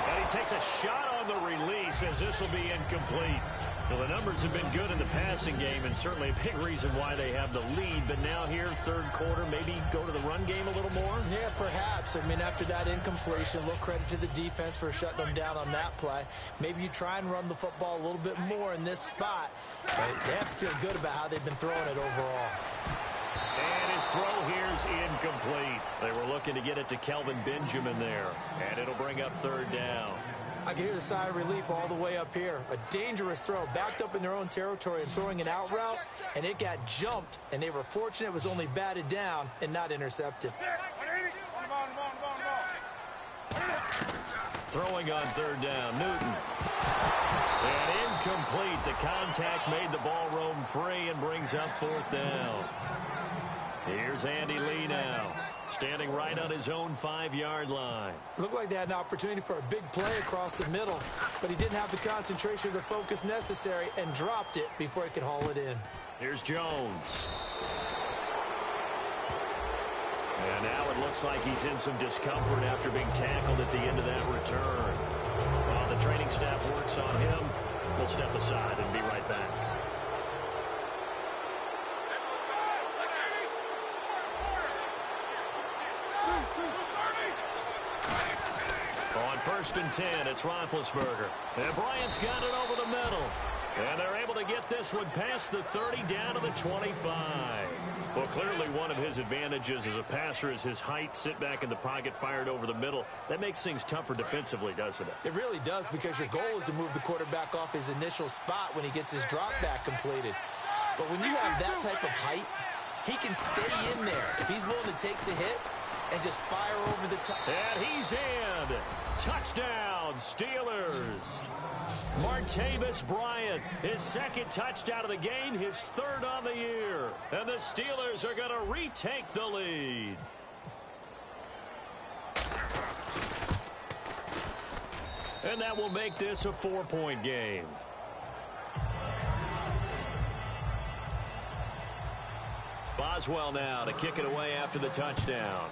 And he takes a shot on the release as this will be incomplete. Well, the numbers have been good in the passing game and certainly a big reason why they have the lead. But now here, third quarter, maybe go to the run game a little more? Yeah, perhaps. I mean, after that incompletion, a little credit to the defense for shutting them down on that play. Maybe you try and run the football a little bit more in this spot. But they have to feel good about how they've been throwing it overall. And his throw here is incomplete. They were looking to get it to Kelvin Benjamin there. And it'll bring up third down. I can hear the sigh of relief all the way up here. A dangerous throw, backed up in their own territory and throwing an out route, and it got jumped, and they were fortunate it was only batted down and not intercepted. Throwing on third down, Newton. And incomplete. The contact made the ball roam free and brings up fourth down. Here's Andy Lee now, standing right on his own 5-yard line. Looked like they had an opportunity for a big play across the middle, but he didn't have the concentration or the focus necessary and dropped it before he could haul it in. Here's Jones. And now it looks like he's in some discomfort after being tackled at the end of that return. While the training staff works on him, we'll step aside and be right back. On 1st and 10, it's Roethlisberger. And Bryant's got it over the middle. And they're able to get this one past the 30 down to the 25. Well, clearly one of his advantages as a passer is his height. Sit back in the pocket, fired over the middle. That makes things tougher defensively, doesn't it? It really does, because your goal is to move the quarterback off his initial spot when he gets his drop back completed. But when you have that type of height, he can stay in there if he's willing to take the hits and just fire over the top. And he's in. Touchdown, Steelers. Martavis Bryant, his second touchdown of the game, his third on the year. And the Steelers are going to retake the lead. And that will make this a 4-point game. Boswell now to kick it away after the touchdown.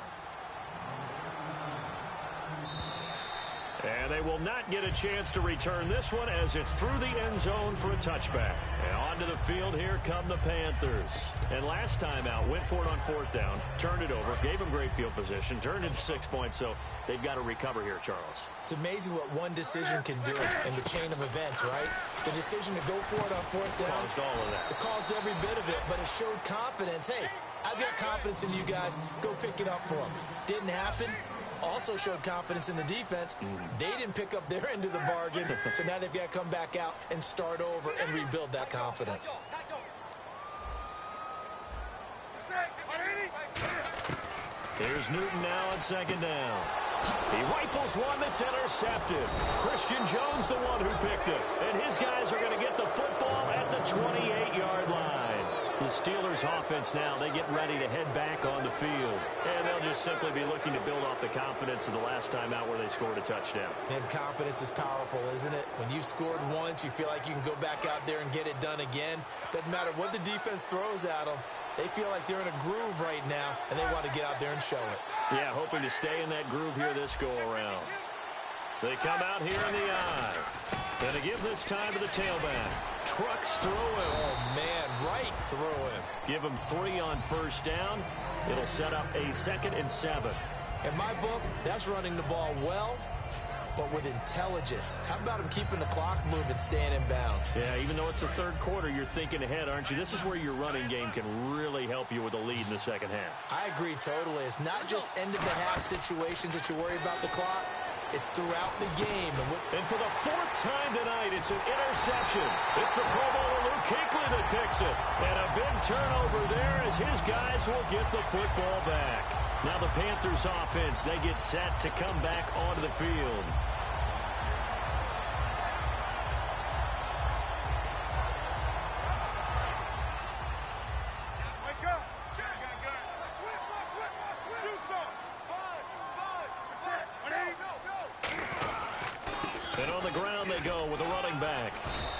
And they will not get a chance to return this one as it's through the end zone for a touchback. And onto the field, here come the Panthers. And last time out, went for it on 4th down, turned it over, gave them great field position, turned into 6 points, so they've got to recover here, Charles. It's amazing what one decision can do in the chain of events, right? The decision to go for it on 4th down. Caused all of that. It caused every bit of it, but it showed confidence. Hey, I've got confidence in you guys. Go pick it up for them. Didn't happen. Also showed confidence in the defense. They didn't pick up their end of the bargain, so now they've got to come back out and start over and rebuild that confidence. Here's Newton now on 2nd down. He rifles one that's intercepted. Christian Jones the one who picked it. And his guys are going to get the football at the 28-yard line. The Steelers offense now, they get ready to head back on the field. And they'll just simply be looking to build off the confidence of the last time out where they scored a touchdown. And confidence is powerful, isn't it? When you've scored once, you feel like you can go back out there and get it done again. Doesn't matter what the defense throws at them. They feel like they're in a groove right now, and they want to get out there and show it. Yeah, hoping to stay in that groove here this go-around. They come out here in the eye. And to give this time to the tailback. Trucks through him. Oh, man, right through him. Give him 3 on 1st down. It'll set up a 2nd and 7. In my book, that's running the ball well, but with intelligence. How about him keeping the clock moving, staying in bounds? Yeah, even though it's the 3rd quarter, you're thinking ahead, aren't you? This is where your running game can really help you with a lead in the 2nd half. I agree totally. It's not just end-of-the-half situations that you worry about the clock. It's throughout the game. And for the 4th time tonight, it's an interception. It's the Pro Bowler Luke Kuechly that picks it. And a big turnover there as his guys will get the football back. Now the Panthers offense, they get set to come back onto the field. And on the ground they go with the running back.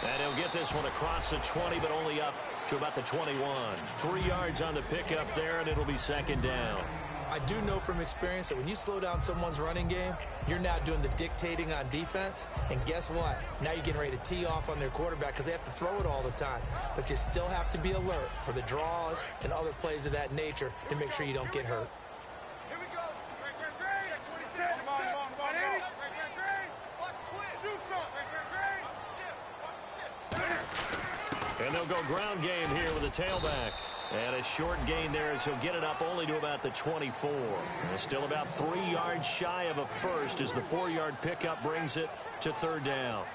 And he'll get this one across the 20, but only up to about the 21. 3 yards on the pickup there, and it'll be second down. I do know from experience that when you slow down someone's running game, you're now doing the dictating on defense. And guess what? Now you're getting ready to tee off on their quarterback because they have to throw it all the time. But you still have to be alert for the draws and other plays of that nature to make sure you don't get hurt. Here we go. And they'll go ground game here with a tailback. And a short gain there as he'll get it up only to about the 24. And still about 3 yards shy of a first as the 4-yard pickup brings it to third down.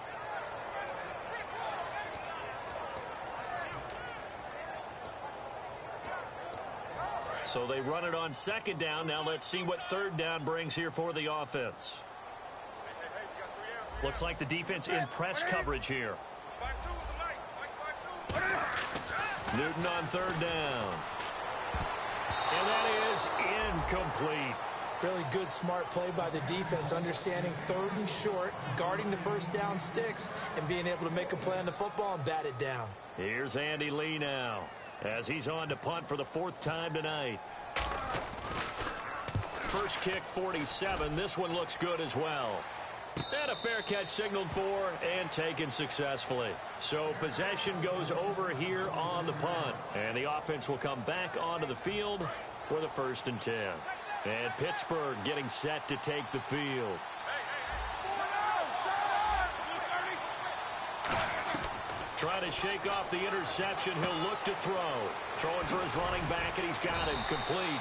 So they run it on second down. Now let's see what third down brings here for the offense. Looks like the defense in press coverage here. Newton on third down. And that is incomplete. Really good, smart play by the defense, understanding third and short, guarding the first down sticks, and being able to make a play on the football and bat it down. Here's Andy Lee now as he's on to punt for the 4th time tonight. First kick, 47. This one looks good as well. And a fair catch signaled for and taken successfully. So possession goes over here on the punt. And the offense will come back onto the field for the 1st and 10. And Pittsburgh getting set to take the field. Trying to shake off the interception. He'll look to throw. Throwing for his running back, and he's got him complete.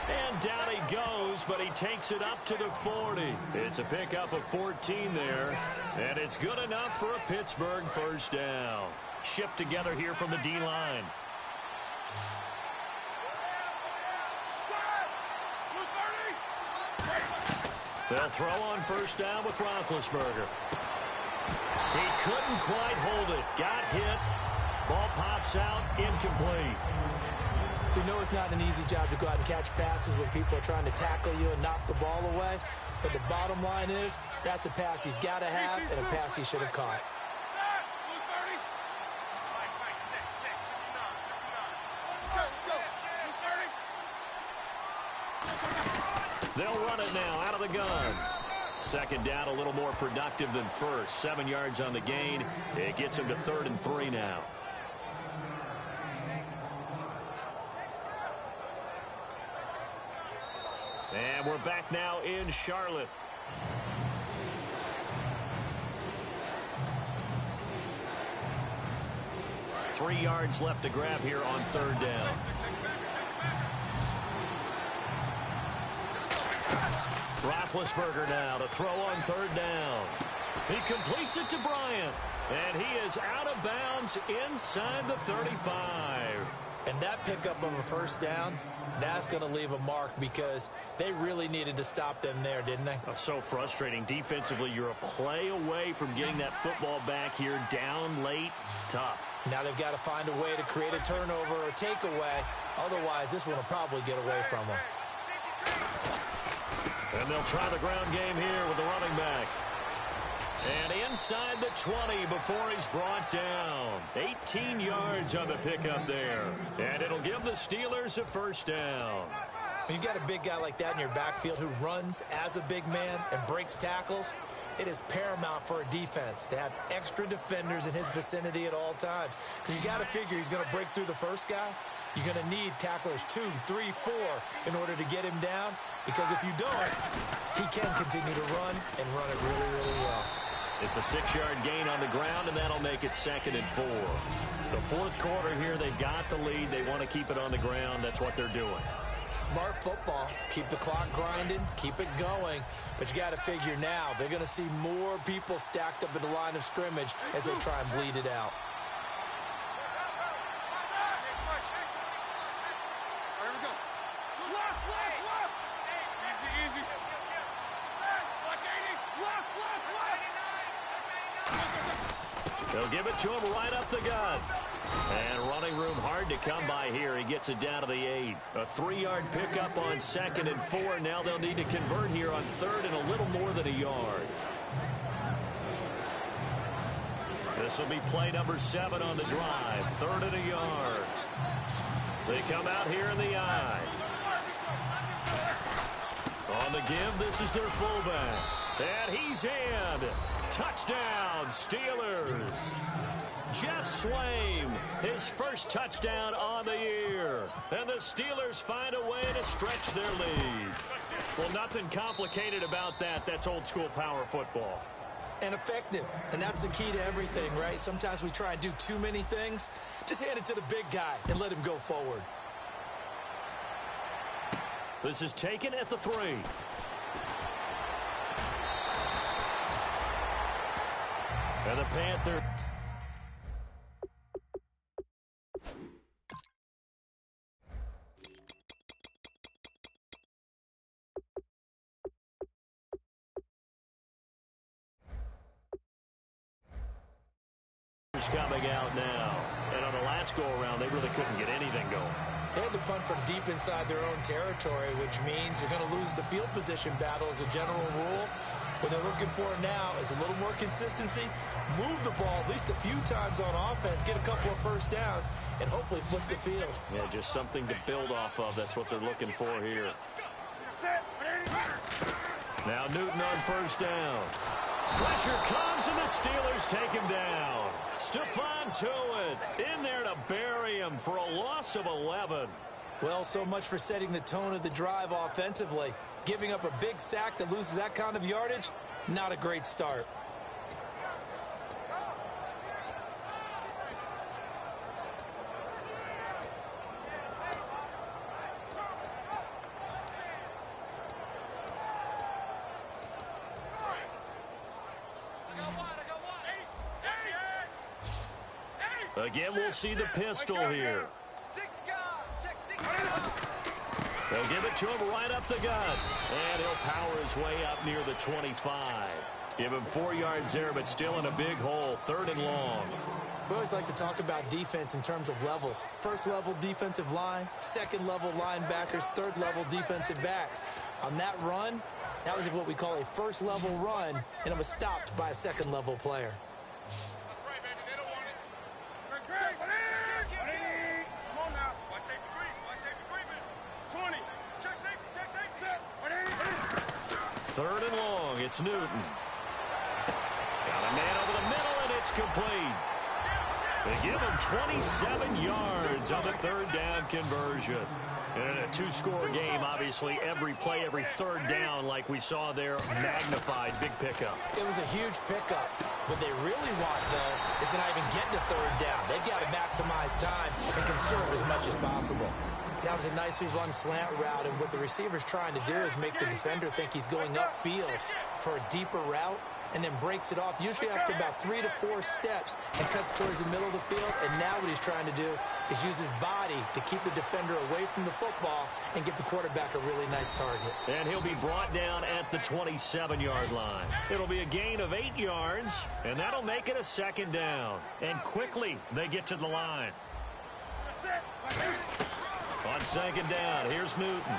And down he goes, but he takes it up to the 40. It's a pickup of 14 there, and it's good enough for a Pittsburgh first down. Shift together here from the D-line. They'll throw on first down with Roethlisberger. He couldn't quite hold it. Got hit. Ball pops out. Incomplete. We know it's not an easy job to go out and catch passes when people are trying to tackle you and knock the ball away. But the bottom line is that's a pass he's got to have and a pass he should have caught. They'll run it now out of the gun. Second down, a little more productive than first. 7 yards on the gain. It gets him to 3rd and 3 now. And we're back now in Charlotte. Three yards left to grab here on third down. Roethlisberger now to throw on third down. He completes it to Bryant. And he is out of bounds inside the 35. And that pickup of a first down, that's going to leave a mark because they really needed to stop them there, didn't they? Oh, so frustrating. Defensively, you're a play away from getting that football back here down late. Tough. Now they've got to find a way to create a turnover or takeaway. Otherwise, this one will probably get away from them. And they'll try the ground game here with the running back. And inside the 20 before he's brought down. 18 yards on the pickup there. And it'll give the Steelers a first down. When you've got a big guy like that in your backfield who runs as a big man and breaks tackles, it is paramount for a defense to have extra defenders in his vicinity at all times. Because you got to figure he's going to break through the first guy. You're going to need tacklers 2, 3, 4 in order to get him down. Because if you don't, he can continue to run and run it really, really well. It's a 6-yard gain on the ground, and that'll make it 2nd and 4. The fourth quarter here, they've got the lead. They want to keep it on the ground. That's what they're doing. Smart football. Keep the clock grinding. Keep it going. But you got to figure now, they're going to see more people stacked up at the line of scrimmage as they try and bleed it out. They'll give it to him right up the gut. And running room hard to come by here. He gets it down to the 8. A 3-yard pickup on 2nd and 4. Now they'll need to convert here on 3rd and a little more than a yard. This will be play number 7 on the drive. 3rd and a yard. They come out here in the I. On the give, this is their fullback. And he's in. Touchdown, Steelers. Jeff Swaim, his first touchdown on the year. And the Steelers find a way to stretch their lead. Well, nothing complicated about that. That's old school power football. And effective. And that's the key to everything, right? Sometimes we try and do too many things. Just hand it to the big guy and let him go forward. This is taken at the 3. And the Panthers. Coming out now. And on the last go-around, they really couldn't get anything going. They had to punt from deep inside their own territory, which means you're going to lose the field position battle as a general rule. What they're looking for now is a little more consistency, move the ball at least a few times on offense, get a couple of first downs, and hopefully flip the field. Yeah, just something to build off of. That's what they're looking for here. Now Newton on first down. Pressure comes, and the Steelers take him down. Stephon Tuitt in there to bury him for a loss of 11. Well, so much for setting the tone of the drive offensively. Giving up a big sack that loses that kind of yardage, not a great start. Again, we'll see the pistol here. They'll give it to him right up the gut. And he'll power his way up near the 25. Give him 4 yards there, but still in a big hole. 3rd and long. We always like to talk about defense in terms of levels. First level defensive line, second level linebackers, third level defensive backs. On that run, that was what we call a first level run, and it was stopped by a second level player. Third and long, it's Newton. Got a man over the middle, and it's complete. They give him 27 yards on the 3rd down conversion. And in a 2-score game, obviously, every play, every 3rd down, like we saw there, magnified, big pickup. It was a huge pickup. What they really want, though, is to not even get to 3rd down. They've got to maximize time and conserve as much as possible. That was a nicely run slant route, and what the receiver's trying to do is make the defender think he's going upfield for a deeper route, and then breaks it off, usually after about 3 to 4 steps, and cuts towards the middle of the field. And now what he's trying to do is use his body to keep the defender away from the football and give the quarterback a really nice target. And he'll be brought down at the 27-yard line. It'll be a gain of 8 yards, and that'll make it a 2nd down. And quickly, they get to the line. On 2nd down, here's Newton.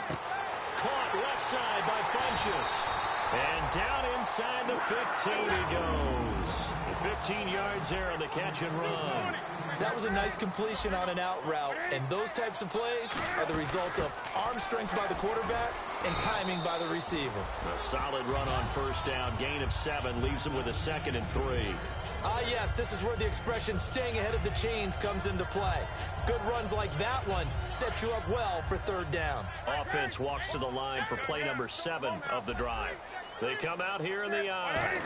Caught left side by Funchess. And down inside the 15 he goes. 15 yards there on the catch and run. That was a nice completion on an out route, and those types of plays are the result of arm strength by the quarterback and timing by the receiver. A solid run on 1st down, gain of 7, leaves him with a 2nd and 3. Ah, yes, this is where the expression staying ahead of the chains comes into play. Good runs like that one set you up well for 3rd down. Offense walks to the line for play number 7 of the drive. They come out here in the I.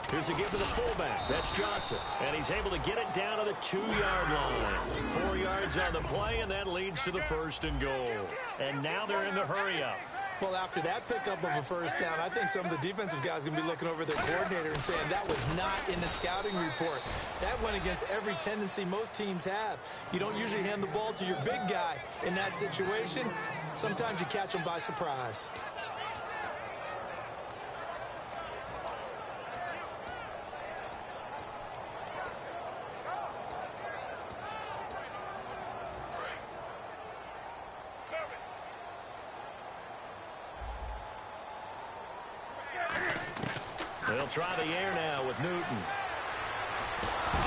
Here's a give to the fullback. That's Johnson. And he's able to get it down to the 2-yard line. 4 yards on the play, and that leads to the 1st and goal. And now they're in the hurry-up. Well, after that pickup of a 1st down, I think some of the defensive guys are going to be looking over their coordinator and saying that was not in the scouting report. That went against every tendency most teams have. You don't usually hand the ball to your big guy in that situation. Sometimes you catch them by surprise. They'll try the air now with Newton.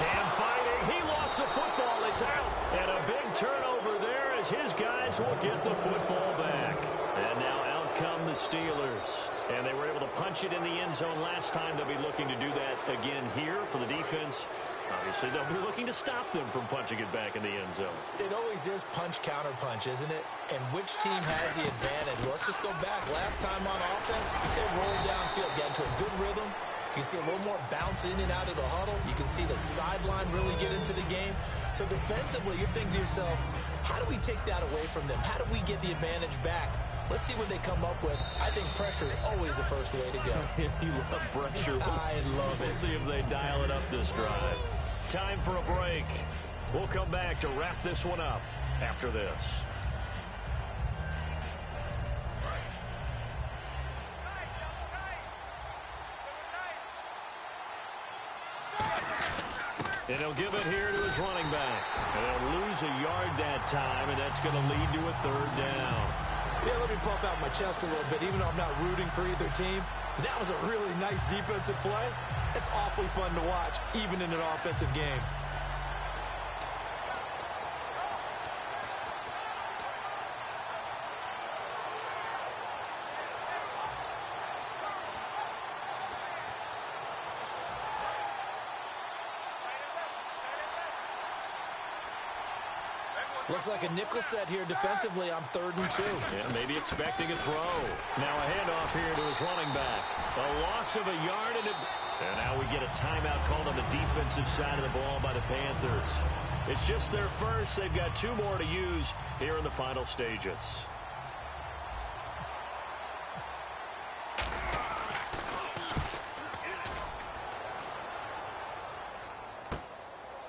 Cam fighting. He lost the football. It's out. And a big turnover there as his guys will get the football back. And now out come the Steelers. And they were able to punch it in the end zone last time. They'll be looking to do that again here for the defense. Obviously, they'll be looking to stop them from punching it back in the end zone. It always is punch-counter-punch, isn't it? And which team has the advantage? Well, let's just go back. Last time on offense, they rolled downfield, got into a good rhythm. You can see a little more bounce in and out of the huddle. You can see the sideline really get into the game. So defensively, you're thinking to yourself, how do we take that away from them? How do we get the advantage back? Let's see what they come up with. I think pressure is always the first way to go. You love pressure. I love it. We'll see if they dial it up this drive. Time for a break. We'll come back to wrap this one up after this. And he'll give it here to his running back. And he'll lose a yard that time, and that's going to lead to a third down. Yeah, let me puff out my chest a little bit, even though I'm not rooting for either team. That was a really nice defensive play. It's awfully fun to watch, even in an offensive game. Looks like a nickel set here defensively on 3rd and 2. Yeah, maybe expecting a throw. Now a handoff here to his running back. A loss of a yard, and now we get a timeout called on the defensive side of the ball by the Panthers. It's just their first. They've got 2 more to use here in the final stages.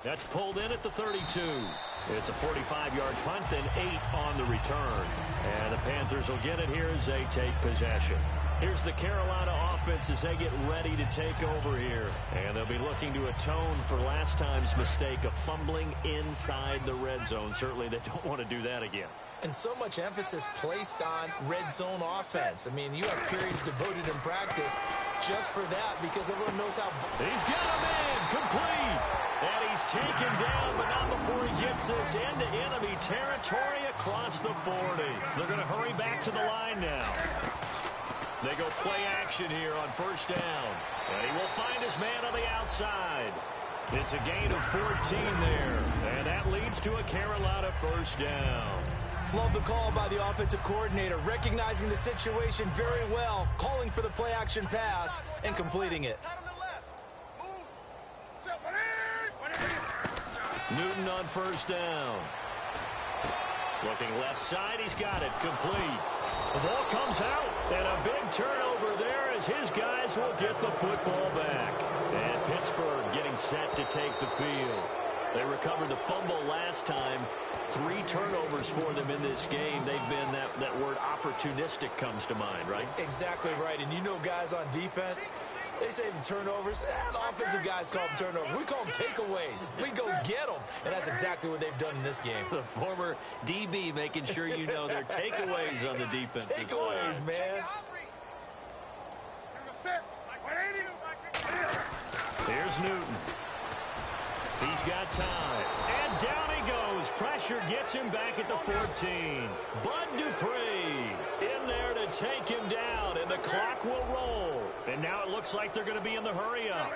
That's pulled in at the 32. It's a 45-yard punt, then 8 on the return. And the Panthers will get it here as they take possession. Here's the Carolina offense as they get ready to take over here. And they'll be looking to atone for last time's mistake of fumbling inside the red zone. Certainly they don't want to do that again. And so much emphasis placed on red zone offense. I mean, you have periods devoted in practice just for that because everyone knows how... He's got a man complete. And he's taken down, but not before he gets this into enemy territory across the 40. They're going to hurry back to the line now. They go play action here on 1st down. And he will find his man on the outside. It's a gain of 14 there. And that leads to a Carolina 1st down. Love the call by the offensive coordinator, recognizing the situation very well, calling for the play action pass, and completing it. Newton on 1st down. Looking left side, he's got it complete. The ball comes out, and a big turnover there as his guys will get the football back. And Pittsburgh getting set to take the field. They recovered the fumble last time. 3 turnovers for them in this game. They've been, that word opportunistic comes to mind, right? Exactly right. And you know guys on defense, they say the turnovers. The offensive guys call them turnovers. We call them takeaways. We go get them. And that's exactly what they've done in this game. The former DB making sure you know they're takeaways on the defense. Takeaways, man. Here's Newton. He's got time. And down he goes. Pressure gets him back at the 14. Bud Dupree in there to take him down, and the clock will roll. And now it looks like they're going to be in the hurry-up.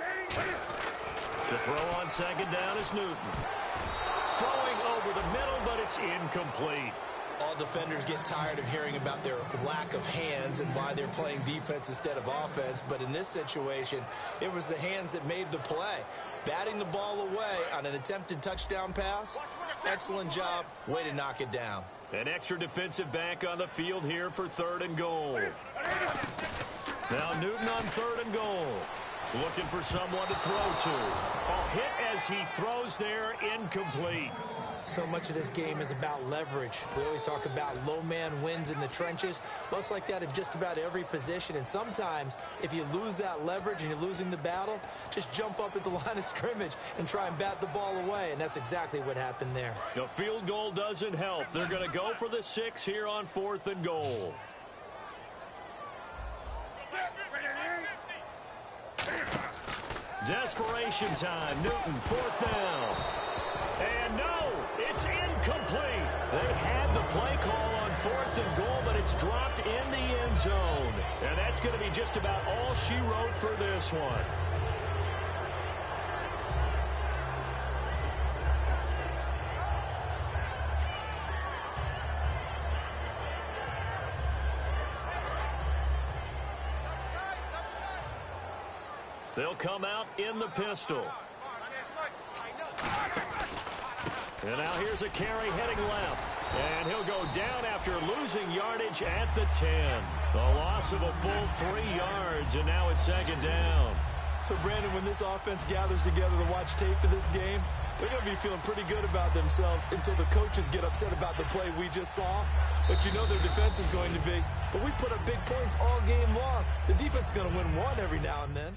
To throw on 2nd down is Newton. Throwing over the middle, but it's incomplete. All defenders get tired of hearing about their lack of hands and why they're playing defense instead of offense. But in this situation, it was the hands that made the play. Batting the ball away on an attempted touchdown pass. Excellent job. Way to knock it down. An extra defensive back on the field here for 3rd and goal. Now Newton on 3rd and goal. Looking for someone to throw to. A hit as he throws there, incomplete. So much of this game is about leverage. We always talk about low man wins in the trenches. Well, it's like that in just about every position. And sometimes, if you lose that leverage and you're losing the battle, just jump up at the line of scrimmage and try and bat the ball away. And that's exactly what happened there. The field goal doesn't help. They're going to go for the 6 here on 4th and goal. Desperation time. Newton, 4th down. And no, it's incomplete. They had the play call on 4th and goal, but it's dropped in the end zone. And that's going to be just about all she wrote for this one. They'll come out in the pistol. And now here's a carry heading left. And he'll go down after losing yardage at the 10. A loss of a full 3 yards, and now it's 2nd down. So, Brandon, when this offense gathers together to watch tape for this game, they're going to be feeling pretty good about themselves until the coaches get upset about the play we just saw. But you know their defense is going to be. But we put up big points all game long. The defense is going to win one every now and then.